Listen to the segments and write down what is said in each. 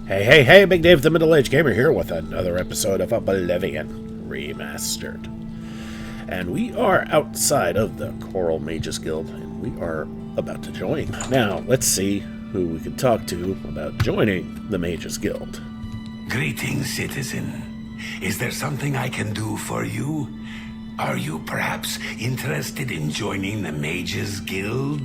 Hey, Big Dave the Middle-Aged Gamer here with another episode of Oblivion Remastered. And we are outside of the Coral Mages Guild, and we are about to join. Now, let's see who we can talk to about joining the Mages Guild. Greetings, citizen. Is there something I can do for you? Are you perhaps interested in joining the Mages Guild?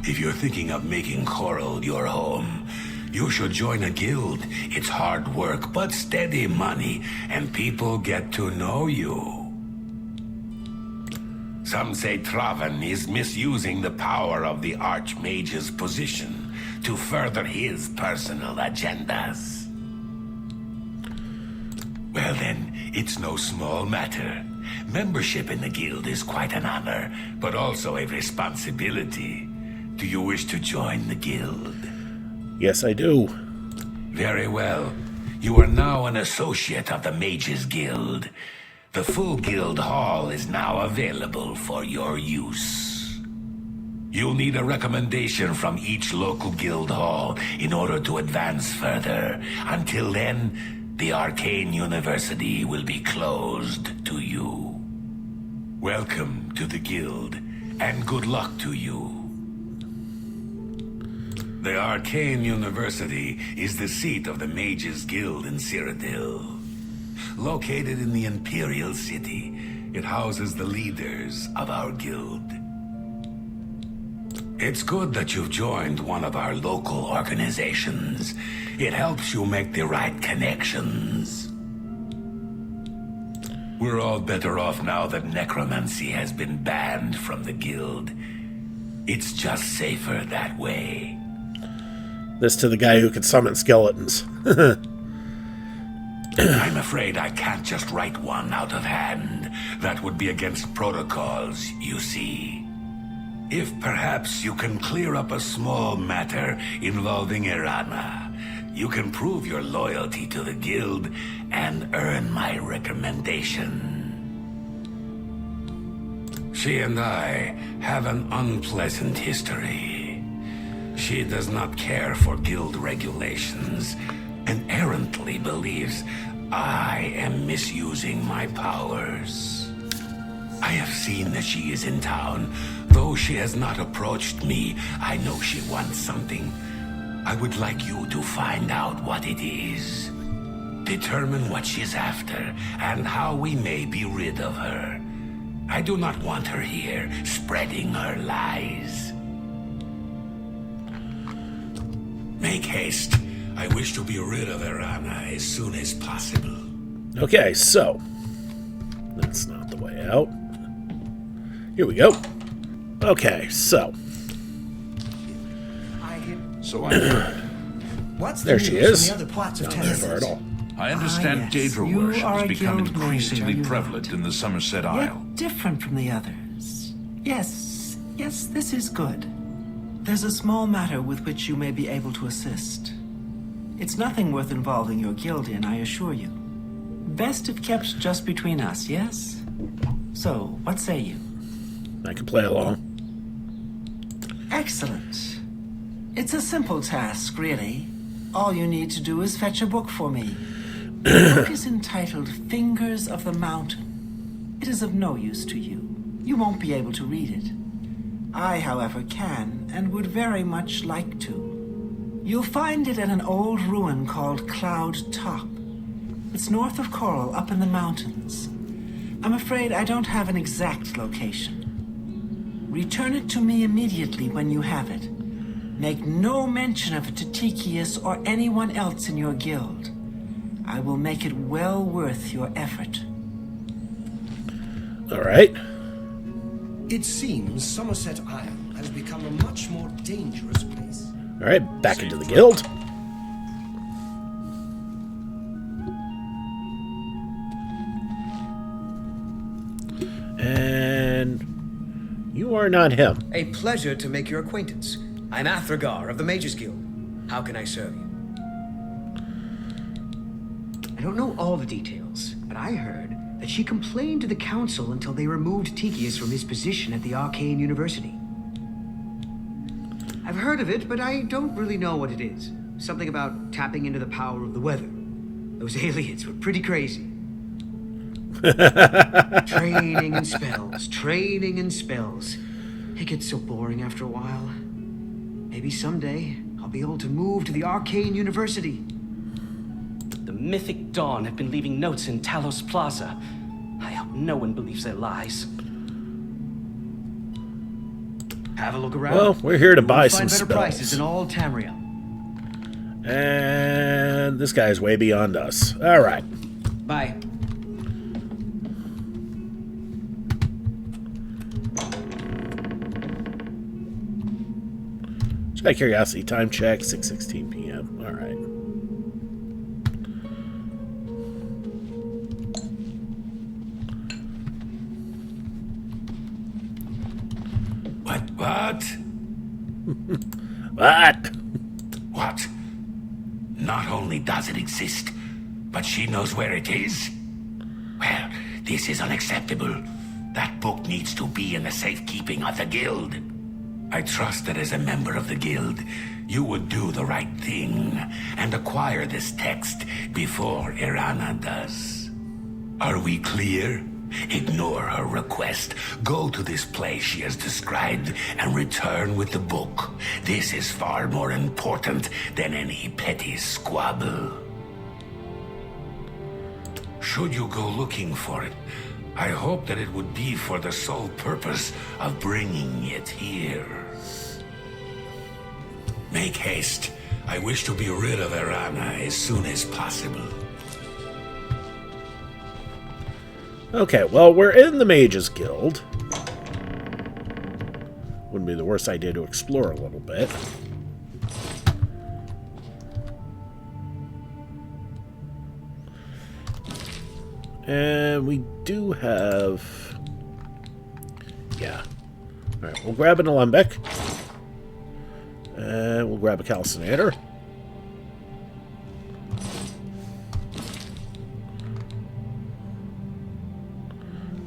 If you're thinking of making Coral your home, you should join a guild. It's hard work, but steady money, and people get to know you. Some say Traven is misusing the power of the Archmage's position to further his personal agendas. Well then, it's no small matter. Membership in the guild is quite an honor, but also a responsibility. Do you wish to join the guild? Yes, I do. Very well. You are now an associate of the Mages Guild. The full guild hall is now available for your use. You'll need a recommendation from each local guild hall in order to advance further. Until then, the Arcane University will be closed to you. Welcome to the guild, and good luck to you. The Arcane University is the seat of the Mages Guild in Cyrodiil. Located in the Imperial City, it houses the leaders of our guild. It's good that you've joined one of our local organizations. It helps you make the right connections. We're all better off now that necromancy has been banned from the guild. It's just safer that way. This to the guy who can summon skeletons. I'm afraid I can't just write one out of hand. That would be against protocols, you see. If perhaps you can clear up a small matter involving Irana, you can prove your loyalty to the guild and earn my recommendation. She and I have an unpleasant history. She does not care for guild regulations and errantly believes I am misusing my powers. I have seen that she is in town. Though she has not approached me, I know she wants something. I would like you to find out what it is. Determine what she's after and how we may be rid of her. I do not want her here spreading her lies. Make haste. I wish to be rid of Irana as soon as possible. Okay, so that's not the way out. Here we go. Okay, so I heard. What's there the she news is. from the other plots of Not there far at all. I understand yes. Daedra You worship are has a become guild mage, increasingly are you prevalent not? in the Somerset Yet Isle. different from the others. Yes, this is good. There's a small matter with which you may be able to assist. It's nothing worth involving your guild in, I assure you. Best if kept just between us, yes? So, what say you? I can play along. Excellent. It's a simple task, really. All you need to do is fetch a book for me. The book is entitled Fingers of the Mountain. It is of no use to you. You won't be able to read it. I, however, can, and would very much like to. You'll find it at an old ruin called Cloud Top. It's north of Coral, up in the mountains. I'm afraid I don't have an exact location. Return it to me immediately when you have it. Make no mention of it to Tychius or anyone else in your guild. I will make it well worth your effort. All right. It seems Somerset Isle has become a much more dangerous place. All right, back into the guild. And you are not him. A pleasure to make your acquaintance. I'm Athragar of the Mages Guild. How can I serve you? I don't know all the details, but I heard that she complained to the council until they removed Tychius from his position at the Arcane University. I've heard of it, but I don't really know what it is. Something about tapping into the power of the weather. Those aliens were pretty crazy. Training and spells, training and spells. It gets so boring after a while. Maybe someday I'll be able to move to the Arcane University. The Mythic Dawn have been leaving notes in Talos Plaza. I hope no one believes their lies. Have a look around. Well, we're here to buy some Find better prices spells. in all Tamriel. And this guy's way beyond us. All right. Bye. Just out of curiosity, time check, 6:16 p.m. All right. What? What? What? Not only does it exist, but she knows where it is? Well, this is unacceptable. That book needs to be in the safekeeping of the guild. I trust that as a member of the guild, you would do the right thing and acquire this text before Irana does. Are we clear? Ignore her request. Go to this place she has described and return with the book. This is far more important than any petty squabble. Should you go looking for it, I hope that it would be for the sole purpose of bringing it here. Make haste. I wish to be rid of Irana as soon as possible. Okay, well, we're in the Mages Guild. Wouldn't be the worst idea to explore a little bit. And we do have... Yeah. Alright, we'll grab an alembic. And we'll grab a calcinator.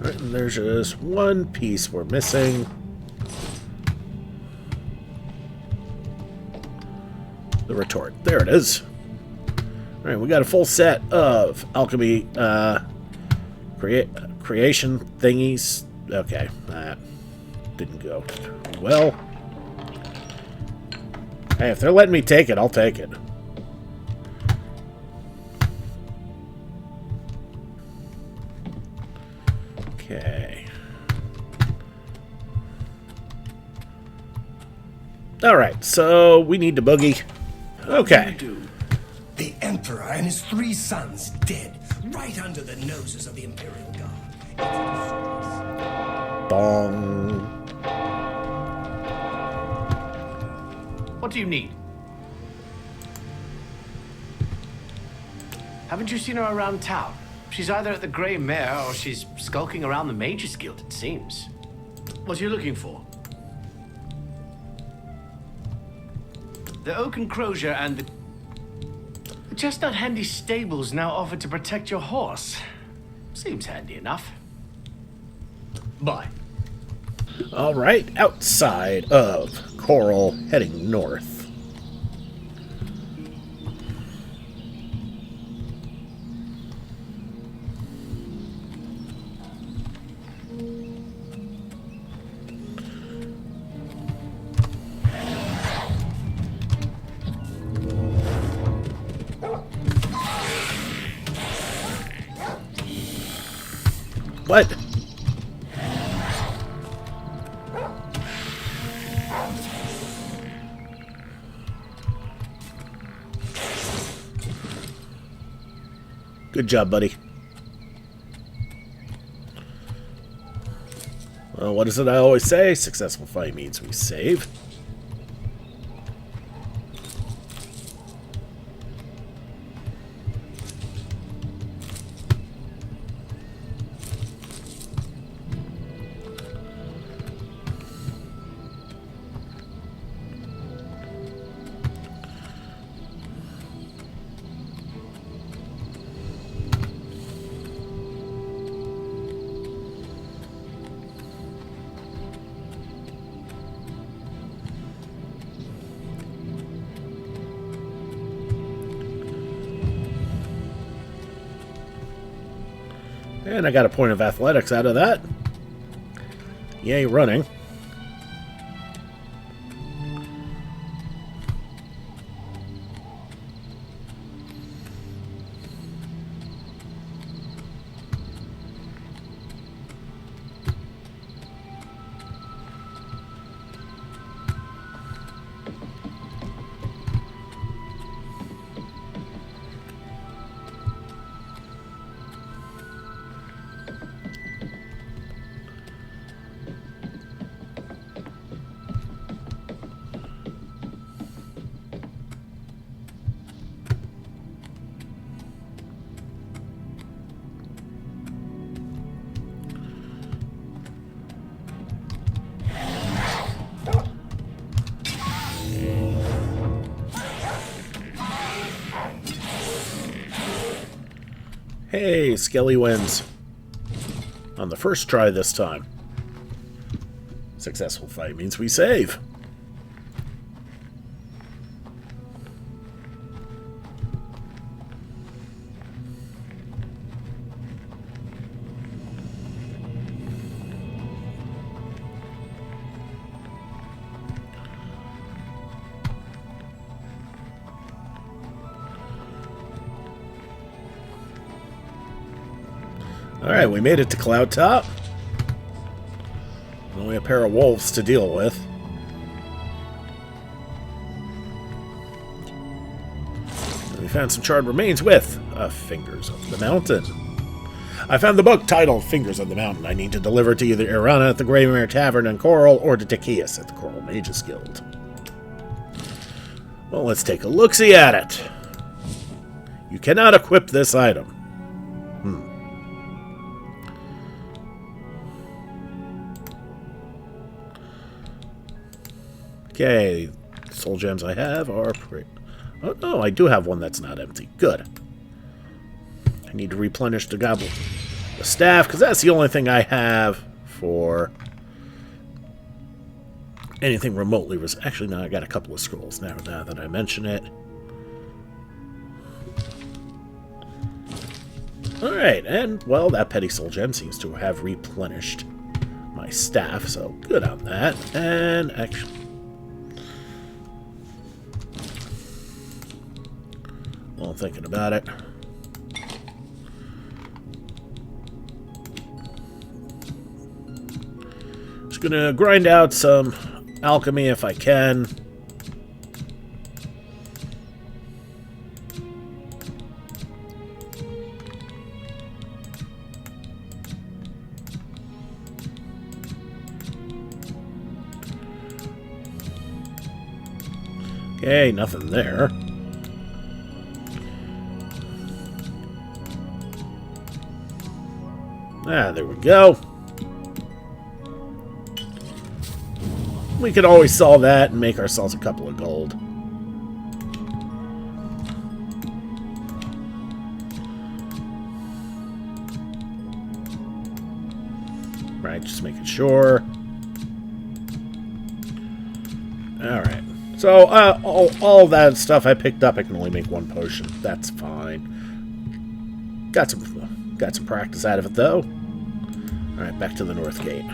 Alright, and there's just one piece we're missing. The retort. There it is. Alright, we got a full set of alchemy creation thingies. Okay, that didn't go well. Hey, if they're letting me take it, I'll take it. Okay. Alright, so we need to boogie. Okay. The Emperor and his 3 sons dead, right under the noses of the Imperial Guard. Bong. What do you need? Haven't you seen her around town? She's either at the Grey Mare or she's skulking around the Mages Guild, it seems. What are you looking for? The Oaken Crozier and the Chestnut Handy stables now offer to protect your horse. Seems handy enough. Bye. Alright, outside of Coral, heading north. What? Good job, buddy. Well, what is it I always say? Successful fight means we save. And I got a point of athletics out of that. Yay, running. Hey, Skelly wins. On the first try this time. Successful fight means we save. Alright, we made it to Cloud Top. Only a pair of wolves to deal with. And we found some charred remains with Fingers of the Mountain. I found the book titled Fingers of the Mountain. I need to deliver it to either Irana at the Greymere Tavern in Coral or to Takias at the Coral Mages Guild. Well, let's take a look-see at it. You cannot equip this item. Okay, soul gems I have are oh no, I do have one that's not empty. Good. I need to replenish the goblet. The staff, because that's the only thing I have for anything remotely. Actually, no, I got a couple of scrolls now that I mention it. Alright, and, well, that petty soul gem seems to have replenished my staff, so good on that. And, actually... While I'm thinking about it. Just gonna grind out some alchemy if I can. Okay, nothing there. Ah, there we go. We could always sell that and make ourselves a couple of gold. Right, just making sure. Alright. So, all that stuff I picked up, I can only make one potion. That's fine. Got some practice out of it, though. Alright, back to the North Gate.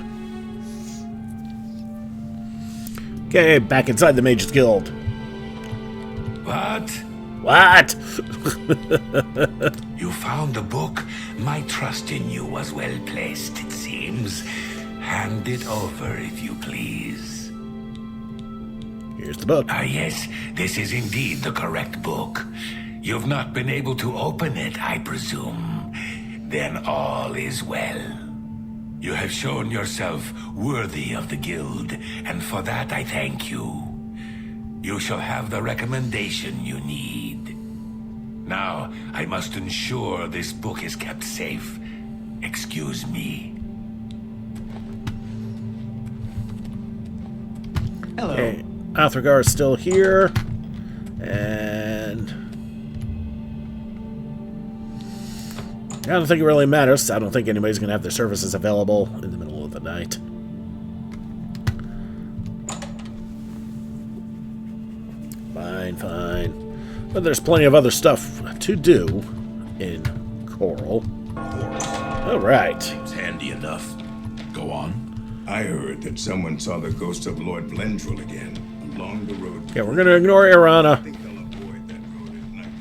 Okay, back inside the Mages Guild. What? What? You found the book? My trust in you was well placed, it seems. Hand it over, if you please. Here's the book. Ah, yes, this is indeed the correct book. You've not been able to open it, I presume. Then all is well. You have shown yourself worthy of the guild, and for that I thank you. You shall have the recommendation you need. Now, I must ensure this book is kept safe. Excuse me. Hello. Okay, Athragar is still here. And... I don't think it really matters. I don't think anybody's going to have their services available in the middle of the night. Fine. But there's plenty of other stuff to do in Coral. All right. Seems handy enough. Go on. I heard that someone saw the ghost of Lord Blendril again along the road. Okay, we're gonna ignore Irana. I think they'll avoid that road at night.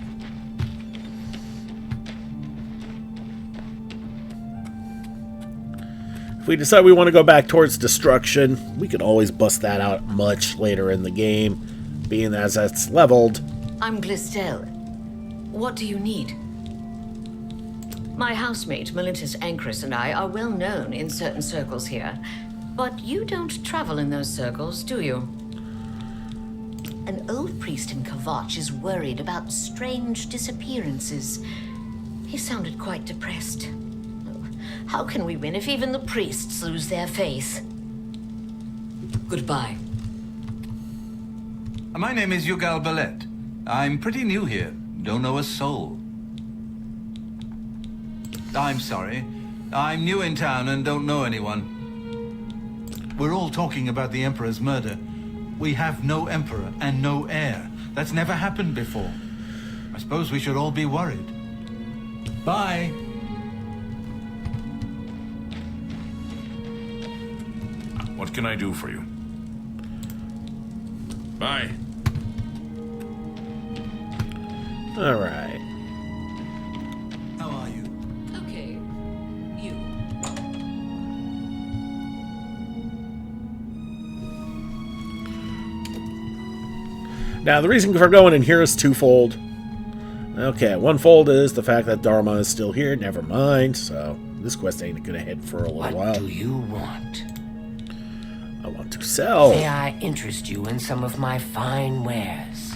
If we decide we want to go back towards destruction, we can always bust that out much later in the game, being as that's leveled. I'm Glistel. What do you need? My housemate, Melintus Ancris, and I are well known in certain circles here. But you don't travel in those circles, do you? An old priest in Kavach is worried about strange disappearances. He sounded quite depressed. How can we win if even the priests lose their faith? Goodbye. My name is Yugal Ballet. I'm pretty new here. Don't know a soul. I'm sorry. I'm new in town and don't know anyone. We're all talking about the Emperor's murder. We have no Emperor and no heir. That's never happened before. I suppose we should all be worried. Bye. What can I do for you? Bye. All right. How are you? Okay. You. Now, the reason for going in here is twofold. Okay, one fold is the fact that Dharma is still here. Never mind. So, this quest ain't gonna head for a little while. What do you want? I want to sell. May I interest you in some of my fine wares?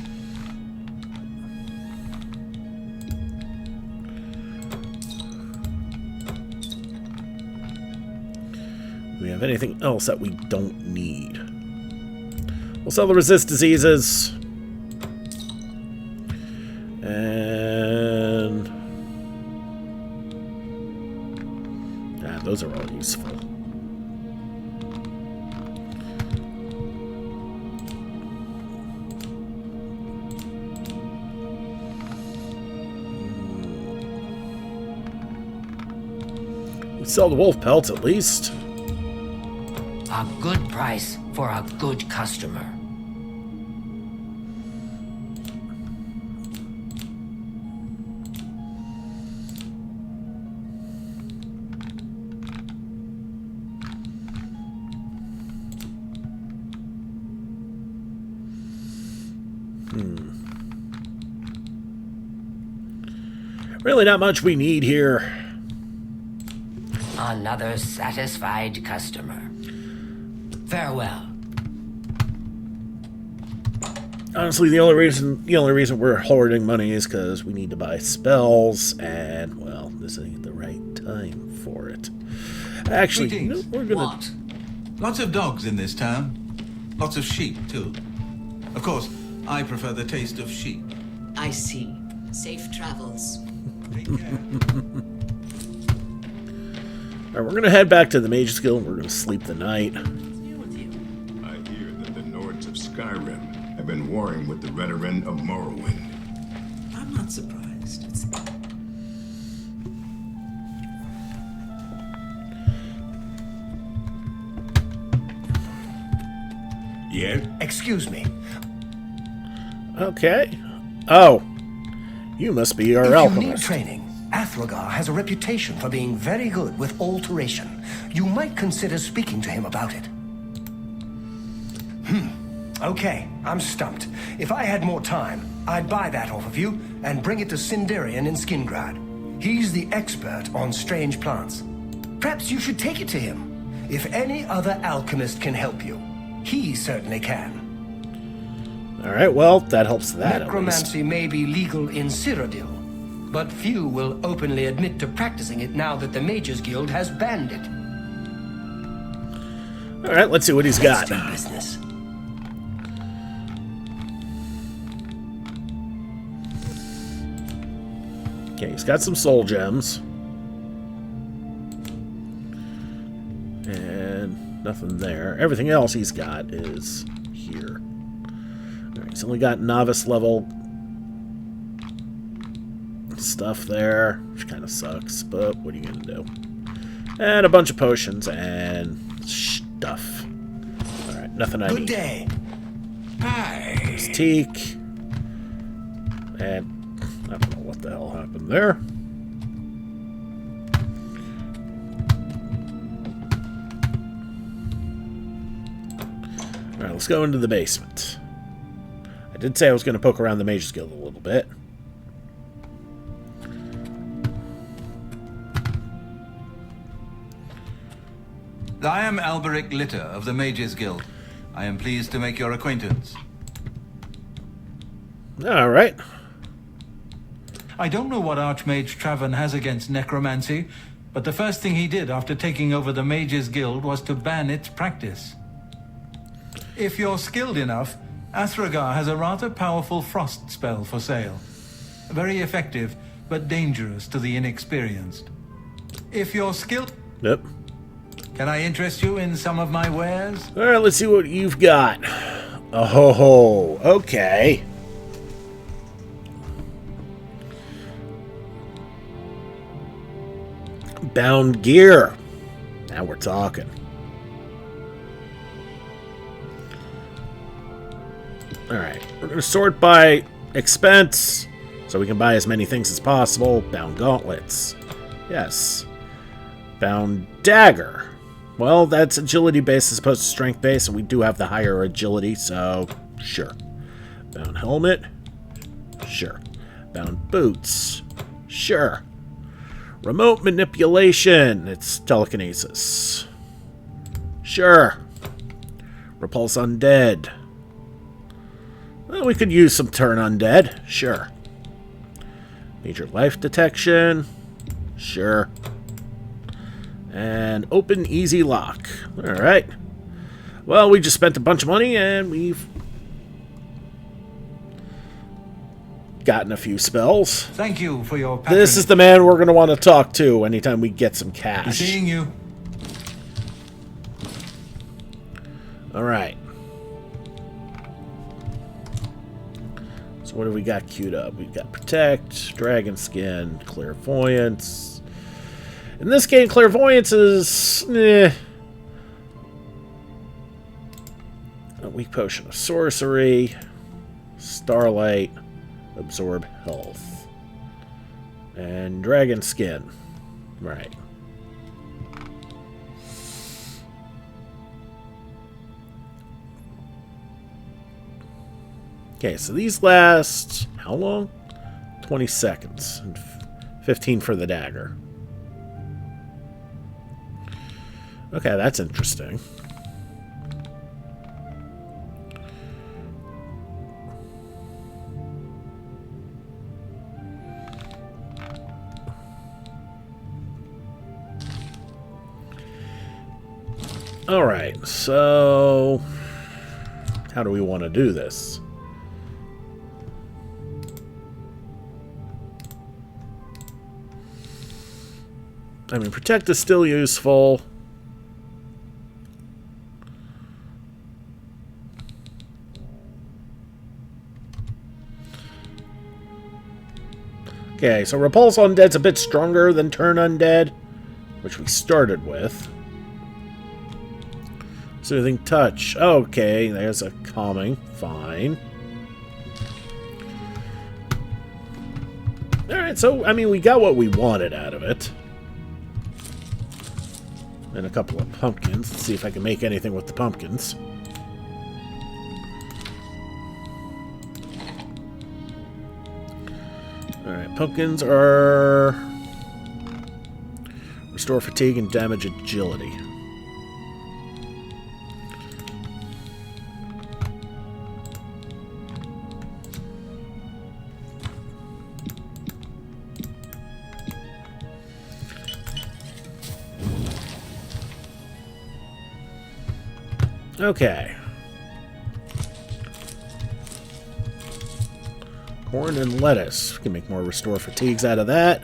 Do we have anything else that we don't need? We'll sell the resist diseases. And those are all useful. We sell the wolf pelts at least. A good price for a good customer. Really not much we need here. Another satisfied customer. Farewell. Honestly, the only reason we're hoarding money is because we need to buy spells, and well, this ain't the right time for it. Actually, Greetings. we're gonna. What? Lots of dogs in this town. Lots of sheep, too. Of course, I prefer the taste of sheep. I see. Safe travels. Take care. All right, we're gonna head back to the Mage's Guild. We're gonna sleep the night. I hear that the Nords of Skyrim have been warring with the Redoran of Morrowind. I'm not surprised. It's... Yes? Excuse me. Okay. Oh, you must be our If you need alchemist. training, Athragar has a reputation for being very good with alteration. You might consider speaking to him about it. Okay, I'm stumped. If I had more time, I'd buy that off of you and bring it to Sindarian in Skingrad. He's the expert on strange plants. Perhaps you should take it to him. If any other alchemist can help you, he certainly can. All right, well, that helps that at least. Necromancy may be legal in Cyrodiil, but few will openly admit to practicing it now that the Mages Guild has banned it. All right, let's see what he's got. Let's do business. Okay, he's got some soul gems. And nothing there. Everything else he's got is here. All right, he's only got novice level stuff there, which kind of sucks, but what are you going to do? And a bunch of potions and stuff. Alright, nothing I need. Good day. Hi. There's teak. And I don't know what the hell happened there. Alright, let's go into the basement. I did say I was going to poke around the Mage's Guild a little bit. I am Alberic Litter of the Mages Guild. I am pleased to make your acquaintance. Alright. I don't know what Archmage Traven has against necromancy, but the first thing he did after taking over the Mages Guild was to ban its practice. If you're skilled enough, Athragar has a rather powerful frost spell for sale. Very effective, but dangerous to the inexperienced. If you're skilled... Yep. Can I interest you in some of my wares? Alright, let's see what you've got. Oh ho ho. Okay. Bound gear. Now we're talking. Alright, we're going to sort by expense so we can buy as many things as possible. Bound gauntlets. Yes. Bound dagger. Well, that's agility based as opposed to strength based, and we do have the higher agility, so sure. Bound helmet. Sure. Bound boots. Sure. Remote manipulation. It's telekinesis. Sure. Repulse undead. Well, we could use some turn undead. Sure. Major life detection. Sure. And open easy lock. Alright. Well, we just spent a bunch of money and we've gotten a few spells. Thank you for your patronage. This is the man we're going to want to talk to anytime we get some cash. Seeing you. Alright. So what do we got queued up? We've got Protect, Dragon Skin, Clairvoyance. In this game, Clairvoyance is... A weak potion of sorcery. Starlight. Absorb health. And Dragon Skin. Right. Okay, so these last... how long? 20 seconds. And 15 for the dagger. Okay, that's interesting. Alright, so... how do we want to do this? I mean, Protect is still useful. Okay, so Repulse Undead's a bit stronger than Turn Undead, which we started with. Soothing Touch. Okay, there's a calming. Fine. Alright, so, I mean, we got what we wanted out of it. And a couple of pumpkins. Let's see if I can make anything with the pumpkins. Alright, pumpkins are... restore fatigue and damage agility. Okay. Corn and lettuce. We can make more restore fatigues out of that.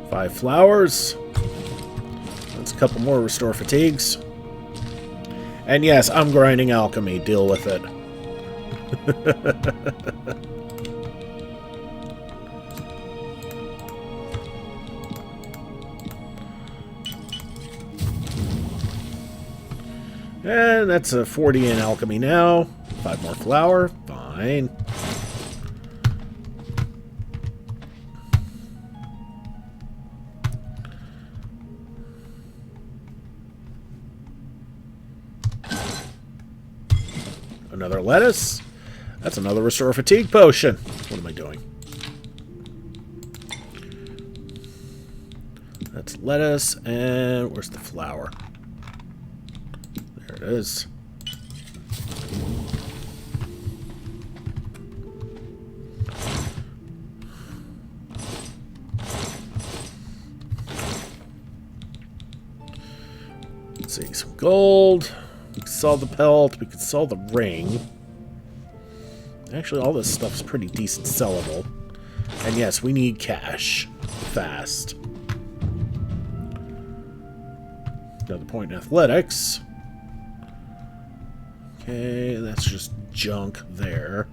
Five flowers. couple more restore fatigues. And yes, I'm grinding alchemy. Deal with it. And that's a 40 in alchemy now. 5 more flour. Fine. Another lettuce. That's another restore fatigue potion. What am I doing? That's lettuce, and where's the flour? There it is. Let's see, some gold. We can sell the pelt. We can sell the ring. Actually, all this stuff's pretty decent sellable. And yes, we need cash. Fast. Another point in athletics. Okay, that's just junk there.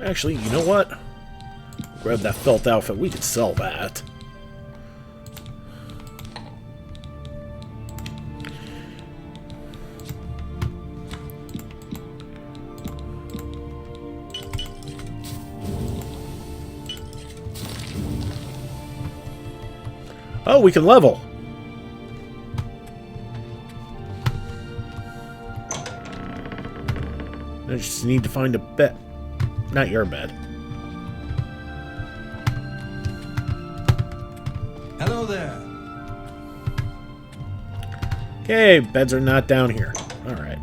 Actually, you know what? Grab that felt outfit. We could sell that. Oh, we can level. I just need to find a bed. Not your bed. Hello there. Okay, beds are not down here. Alright.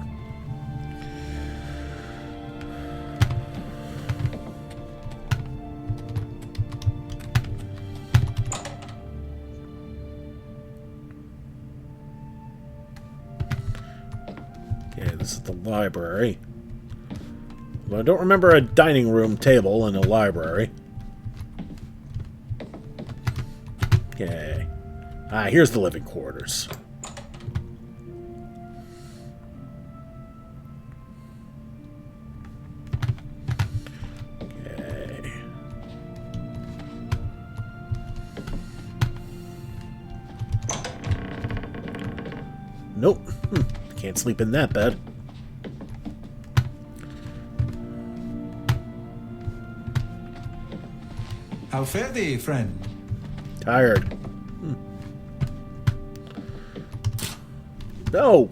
Okay, this is the library. Well, I don't remember a dining room table in a library. Okay. Ah, here's the living quarters. Okay. Nope. Can't sleep in that bed. How fare thee, friend? Tired. No!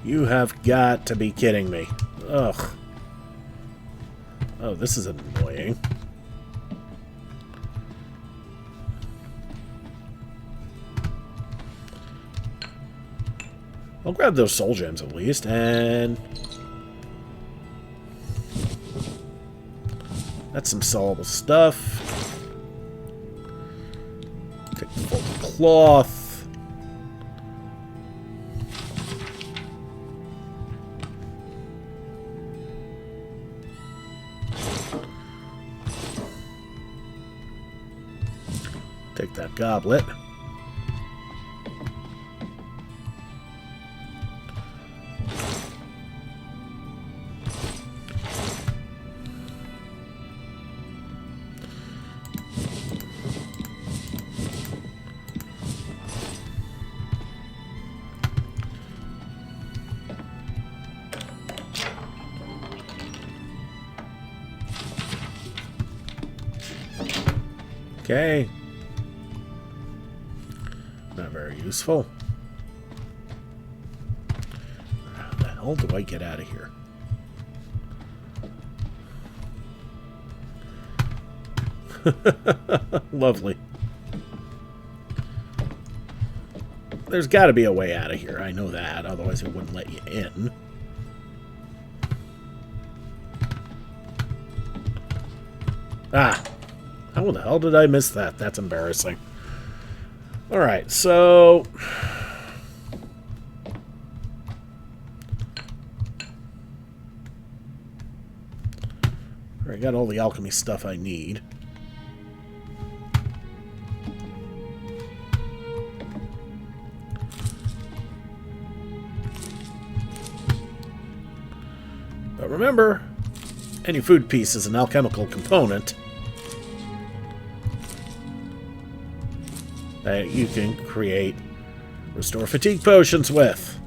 You have got to be kidding me. Ugh. Oh, this is annoying. I'll grab those soul gems at least, and that's some sellable stuff. Take the folded cloth. Take that goblet. Okay. Not very useful. How the hell do I get out of here? Lovely. There's got to be a way out of here. I know that. Otherwise, it wouldn't let you in. Ah. How the hell did I miss that? That's embarrassing. Alright, so... I got all the alchemy stuff I need. But remember, any food piece is an alchemical component that you can create restore fatigue potions with.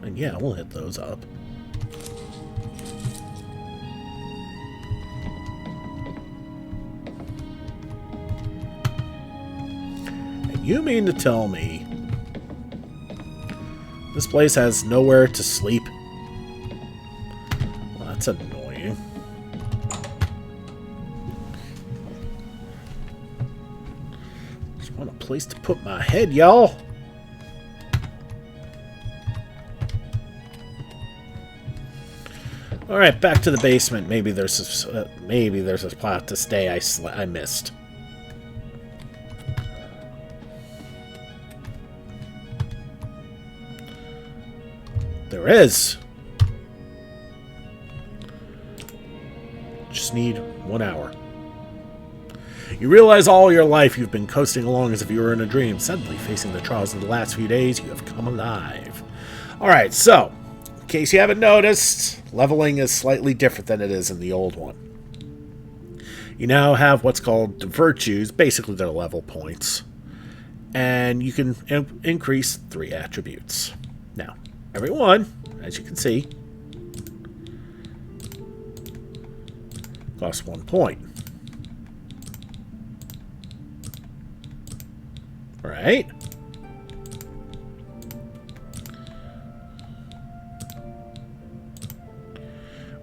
And yeah, we'll hit those up. And you mean to tell me this place has nowhere to sleep? Well, that's annoying. Just want a place to put my head, y'all. All right, back to the basement. Maybe there's a spot to stay. I missed. There is. Just need 1 hour. You realize all your life you've been coasting along as if you were in a dream. Suddenly, facing the trials of the last few days, you have come alive. All right, so in case you haven't noticed, leveling is slightly different than it is in the old one. You now have what's called virtues. Basically, they're level points. And you can increase 3 attributes. Now, every one, as you can see, costs 1 point. Right?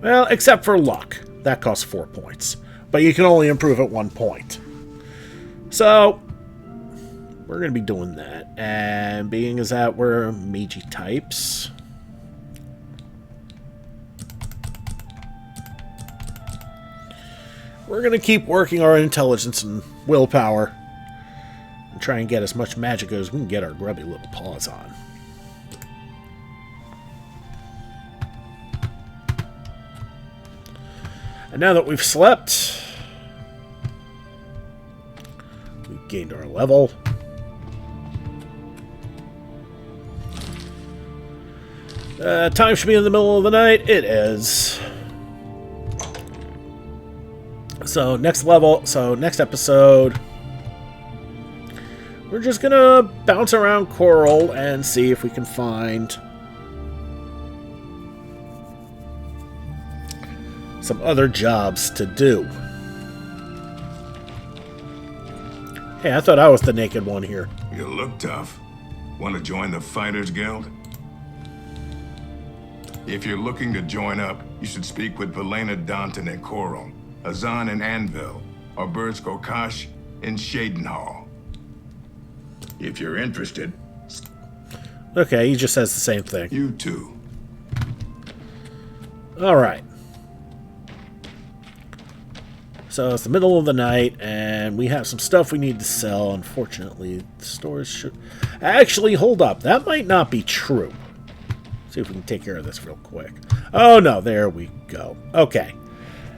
Well, except for luck. That costs 4 points. But you can only improve at 1 point. So, we're going to be doing that. And being as that we're magey types, we're going to keep working our intelligence and willpower and try and get as much magic as we can get our grubby little paws on. And now that we've slept, we've gained our level. Time should be in the middle of the night. It is. So next episode, we're just gonna bounce around Coral and see if we can find some other jobs to do. Hey, I thought I was the naked one here. You look tough. Want to join the Fighters Guild? If you're looking to join up, you should speak with Velena Danton at Coral, Azan in Anvil, or Burz Kokash in Shadenhall. If you're interested... Okay, he just says the same thing. You too. Alright. So it's the middle of the night, and we have some stuff we need to sell. Unfortunately, the stores should... Actually, hold up. That might not be true. See if we can take care of this real quick. Oh, no. There we go. Okay.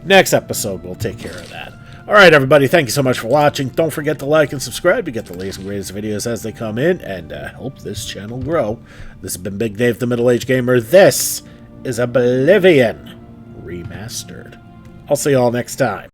Next episode, we'll take care of that. Alright, everybody. Thank you so much for watching. Don't forget to like and subscribe to get the latest and greatest videos as they come in, and help this channel grow. This has been Big Dave, the Middle-Aged Gamer. This is Oblivion Remastered. I'll see you all next time.